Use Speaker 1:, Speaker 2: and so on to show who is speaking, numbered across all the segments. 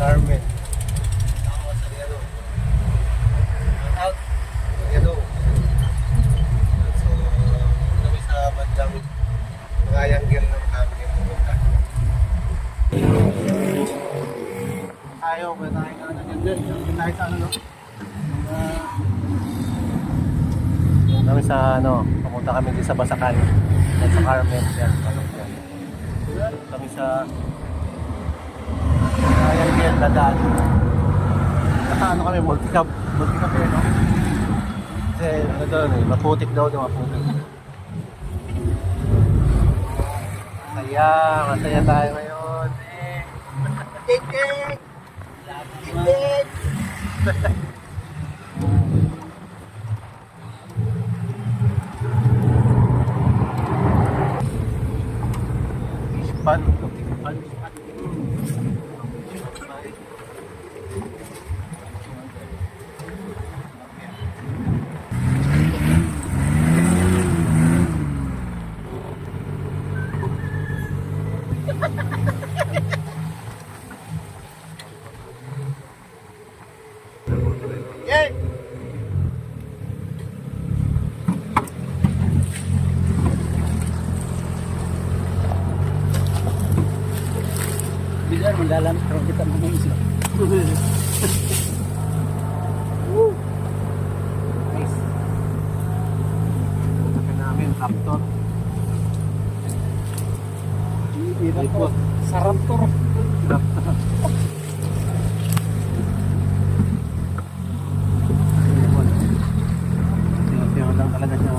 Speaker 1: Carmen. Ako sa Riano. Out. Riano. So, kami sa bandang Triangle ng Carmen. Tayo, kaya tayo na nagandun. Tayo sa ano, no? Kami sa ano, pumunta kami din sa Basakan. At sa Carmen. Yan, kami sa Triangle dadaan. Naka ano kami, multi-cab no? Kasi ano doon eh, maputik daw doon, maputik. Masaya tayo ngayon eh. Tik-tik! Tik-tik! Isipan, isipan. Yay!
Speaker 2: Bilang mendalam kalau kita ngomong sih.
Speaker 1: Nice. Sabi namin, Raptor.
Speaker 2: Ini po Saraptor.
Speaker 1: Tinutiyot lang talaga siya.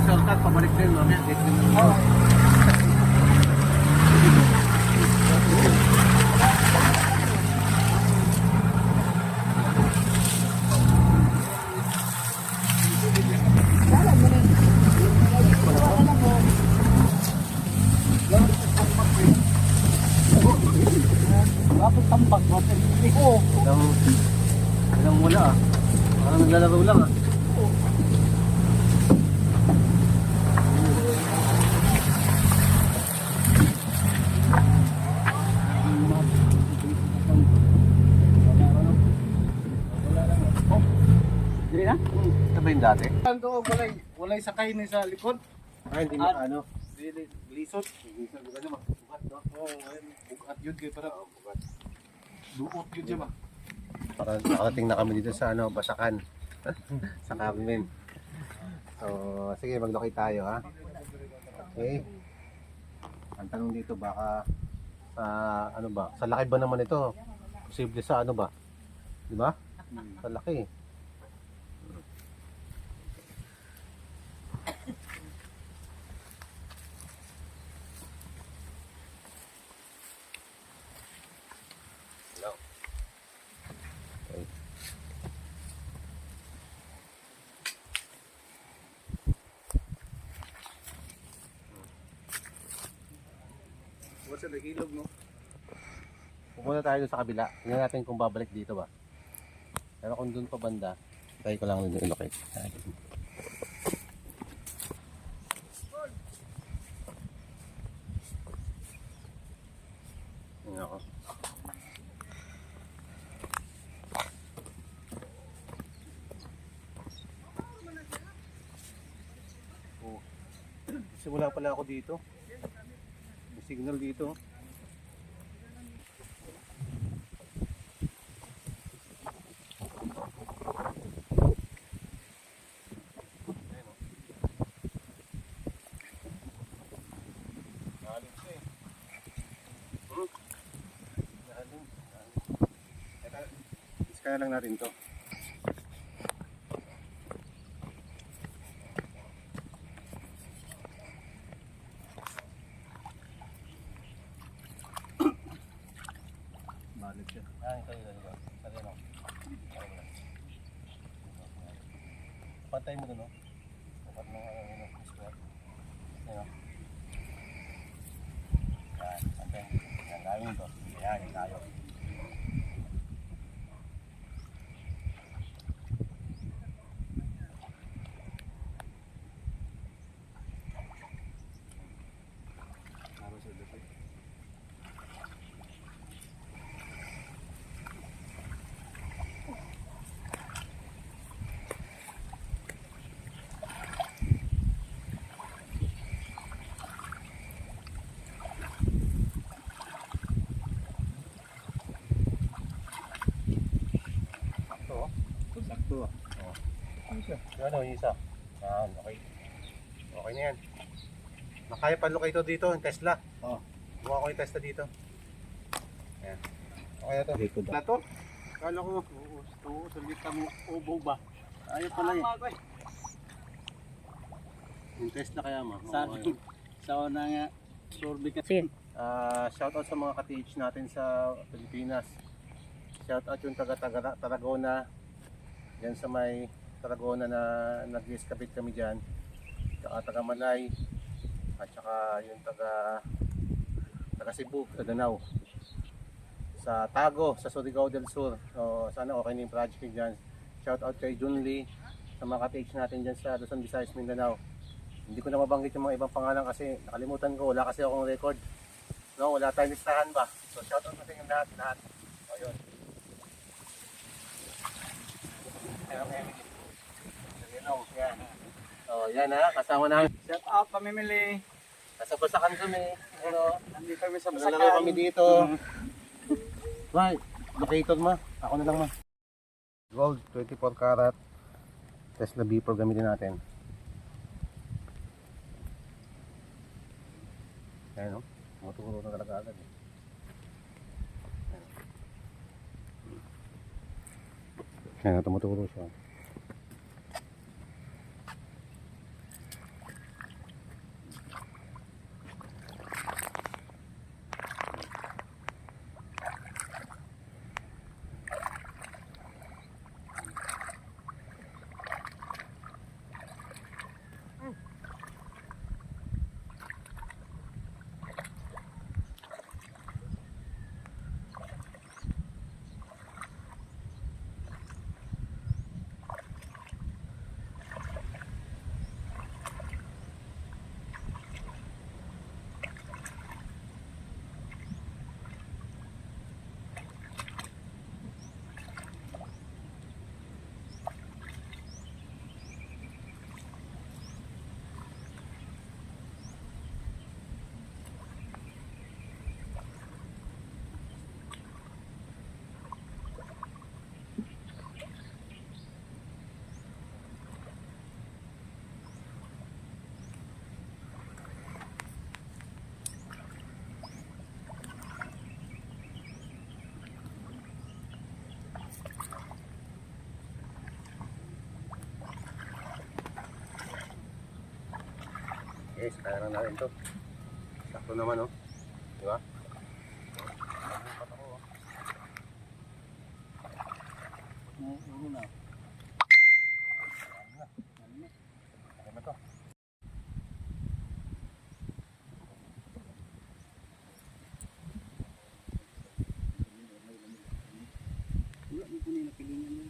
Speaker 1: Shortcut, pabalik din mamaya.
Speaker 2: Bakit tampak natin? Oo.
Speaker 1: Ilang wala ah. Parang naglalaro lang ah.
Speaker 2: Dili na?
Speaker 1: Ito ba yung dati?
Speaker 3: Ando walay sakay ni sa likod.
Speaker 1: Ay, hindi na ano.
Speaker 3: Dili lisod.
Speaker 1: Minsan ko ano, bukat no?
Speaker 3: Oh, bugat yun kay para bugat. Duot yun siya ba?
Speaker 1: Para nakarating na kami dito sa ano, Basakan. Sa Carmen. So, sige, maglakay tayo ha. Okay. Ang tanong dito baka sa ano ba? Sa laki ba naman ito? Posible sa ano ba? Di ba? Sa laki. Hello. Okay.
Speaker 3: Wasa nagilog no.
Speaker 1: Pupunta tayo dun sa kabila. Tingnan natin kung babalik dito ba. Pero kung dun pa banda, tayo ko lang dun ilocate. Tingnan ako. Oh. Simula pala ako dito. May signal dito. kaya lang natin to.
Speaker 3: Balik siya.
Speaker 1: Ito. Sali mo. Pantay mo doon, no? Dapat mo square. Ayan. Yan, pantay mo. Yan, layo mo to. Ayan, yung layo.
Speaker 3: Para sa dapat.
Speaker 1: Sakto, oh.
Speaker 3: Sakto ah.
Speaker 1: Yung ano, yung isa. Yan, okay. Okay na yan. Makaya pa-locate dito, yung Tesla.
Speaker 3: Oo.
Speaker 1: Buka ko yung Tesla dito. Ayan. Okay na to.
Speaker 3: Likod
Speaker 1: Na to?
Speaker 2: Kala ko, oo, salita mo, ubo ba? Ayaw pala eh.
Speaker 1: Yung Tesla kaya ma.
Speaker 2: Sabi, sa una nga, survey kasi.
Speaker 1: Shoutout sa mga ka-TH natin sa Pilipinas. Shoutout yung taga-Tarragona. Diyan sa may Tarragona na nag-excavate kami dyan. Saka taga-Manay. At saka yung taga-Cebu, sa Danau. Sa Tago, sa Surigao del Sur. So, sana okay na yung project nyo dyan. Shoutout kay Jun Lee. Sa mga ka-TH natin dyan sa Luzon, Visayas, Mindanao. Hindi ko na mabanggit yung mga ibang pangalan kasi nakalimutan ko. Wala kasi akong record. No, wala tayong listahan ba? So shoutout natin yung lahat. O yun. Ayan, Emily. Saginong, yan. O yan ha, kasama namin.
Speaker 2: Shout out, pamimili.
Speaker 1: Nasa Basakan kami. Siguro,
Speaker 2: Nandito kami sa
Speaker 1: naglalaro
Speaker 2: Basakan.
Speaker 1: kami dito. Right, locator ma. Ako na lang ma. Gold, 24 karat. Tesla B4 gamitin natin. Ayan o. Tumuturo na talaga agad eh. Ayan, tumuturo siya. Yes, kaya na natin to. Sakto naman oh. Di ba?
Speaker 2: Uno na.
Speaker 1: Kaya na to.
Speaker 2: Wala mo po nila pilingan yan.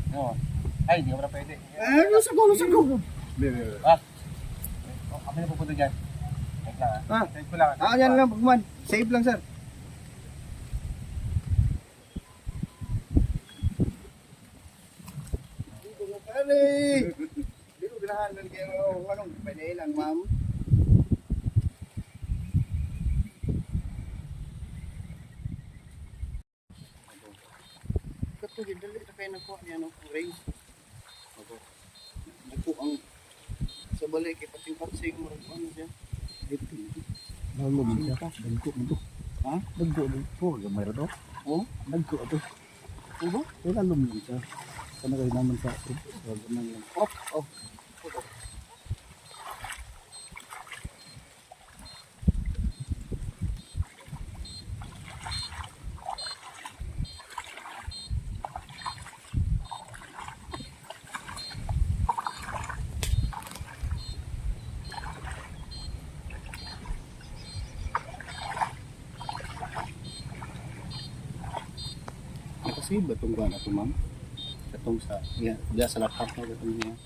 Speaker 1: No. Ay, hindi ko na pwede.
Speaker 2: Lusag ko.
Speaker 1: Ah. Oh, kami na pupunta dyan. Wait lang ah. Save ko lang.
Speaker 3: yan lang, Pagman. Save lang, sir. Dito,
Speaker 2: Pwede lang, ma'am. Kato, dali na kayo nakuha niya ng ring. Naku ang sa balik, ipating-patsing mo rin ano siya.
Speaker 3: Nalo mo siya. Dagko mo to.
Speaker 2: Ha?
Speaker 3: Dagko mo to. Gamay ra to.
Speaker 2: Oh?
Speaker 3: Dagko to.
Speaker 2: Ano?
Speaker 3: Wala mo siya. Kana kayo naman sa gamay lang.
Speaker 2: Oh, oh. Kasi batong ba na ito, ma'am? Katong sa, diya sa laptop na katong niya.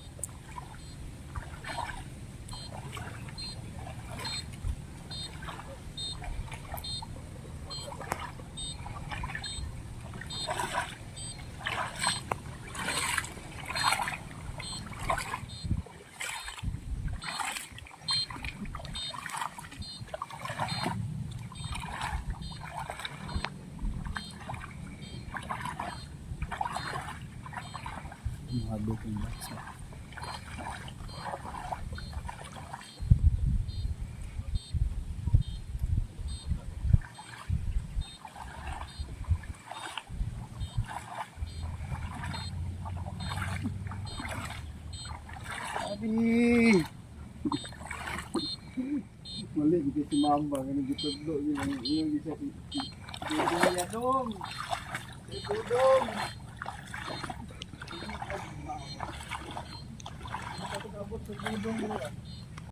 Speaker 3: Mga booking box.
Speaker 2: Abi!
Speaker 3: Mali, hindi si Mamba. Ganun gitudlo. Yung isa si
Speaker 2: Kuya Dong! Kuya Dong! Nakakabot sa Kuya Dong.